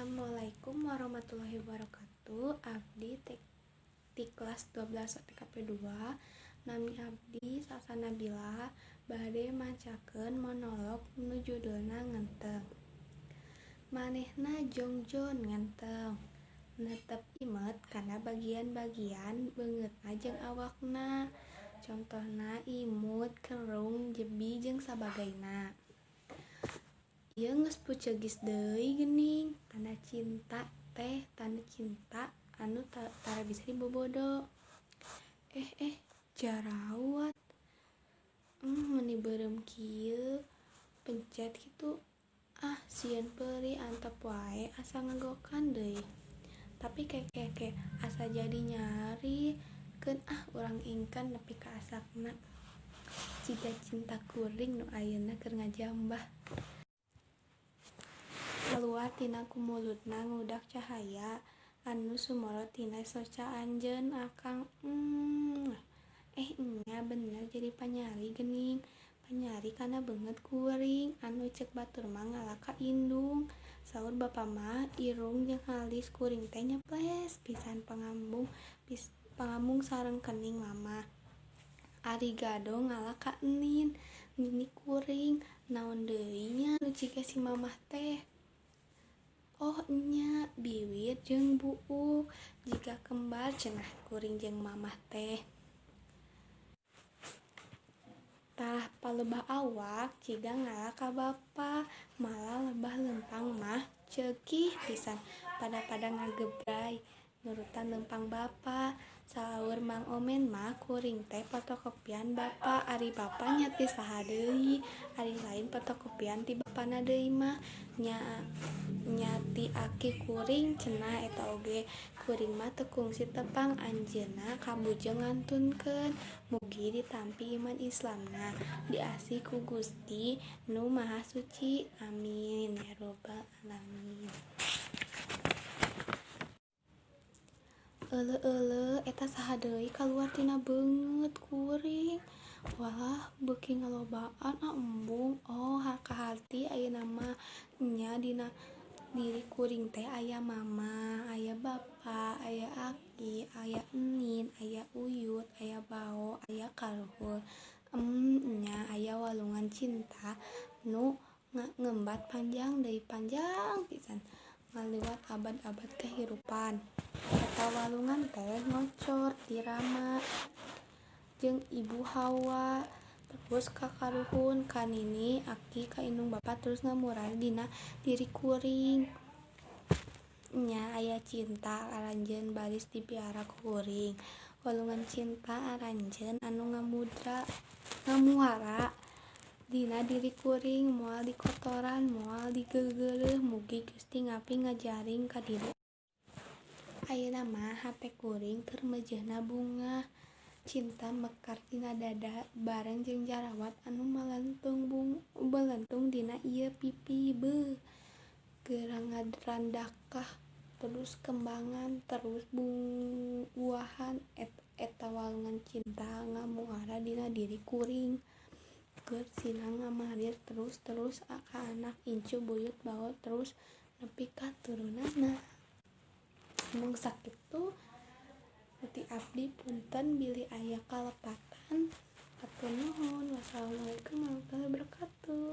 Assalamualaikum warahmatullahi wabarakatuh. Abdi di kelas 12 TKP 2. Nami abdi Sasa Nabila bade macakeun monolog nu judulna Ngenteng. Manehna jongjon ngenteng, netep imet kana bagian-bagian beungeutna jeung awakna. Contohna imut, kerung, jebi jeung sabagayna. Ieu geus puceugis deui geuning, tanda cinta teh tanda cinta anu tara bisa dibobodo. Jarawat. Meni beureum kieu pencet kitu. Sieun peuli antep wae asa ngagokan deui. Tapi keke asa jadi nyari keun urang ingkan nepi ka asakna. Jiga cinta kuring nu ayeuna keur ngajambah. Kaluar tina kumulutna ngudak cahaya anu sumorot tina soca anjeun akang. Nya bener jadi panyari geuning. Panyari kana beungeut kuring anu ceuk batur mah ngalaka indung. Saur bapa mah irung jeung alis kuring teh nyeples pisan pangambung sareng kening mama. Ari gado ngalaka enin. Nini kuring, naon deui nya nu jiga si mamah teh? Nya biwit jeung buuk, jiga kembar cenah kuring jeung mamah teh. Tah palebah awak jiga ngalaka bapa, malah lebah leumpang mah ceukih pisan pada ngagebray nurutan leumpang bapa. Saur Mang Omen mah kuring teh fotokopian bapa, ari bapa nya ti saha deui, ari lain fotokopian ti bapana deui mah nya ti aki kuring cenah eta oge. Kuring mah teu kungsi tepang anjeunna kabujeng ngantunkeun mugi ditampi iman Islamna, diasih ku Gusti nu Maha Suci. Amin ya robbal alamin. Euleuh eta saha deui kaluar tina beungeut kuring. Walah beuki ngalobaan embung. Kaharti ayeuna mah nya dina diri kuring teh aya mama, aya bapa, aya aki, aya enin, aya uyut, aya bao, aya kaluhur. Nya aya walungan cinta nu ngembat panjang deui, panjang pisan ngaliwat abad-abad kahirupan. Eta walungan teh ngocor ti Rama jeung Ibu Hawa, terus ka karuhun, ka nini, aki, ka indung bapa, terus ngamurari dina diri kuring. Nya aya cinta aranjeun baris dipiara ku kuring. Walungan cinta aranjeun anu ngamuara dina diri kuring, moal di kotoran, moal digeugeureum mugi Gusti Ngapi ngajaring ka diri. Ayeuna mah hate kuring keur meujeuhna bungah. Cinta mekar dina dada bareng jeung jarawat anu melentung dina ieu pipi. Geurang ngarandakah terus kembangan terus buahan eta walungan cinta ngamuara dina diri kuring. Keur sinang ngamarir terus ka anak incu buyut baot terus nepi ka turunanna. Mun sakitu ti abdi punten bilih aya kalepatan. Hatur nuhun. Wassalamualaikum warahmatullahi wabarakatuh.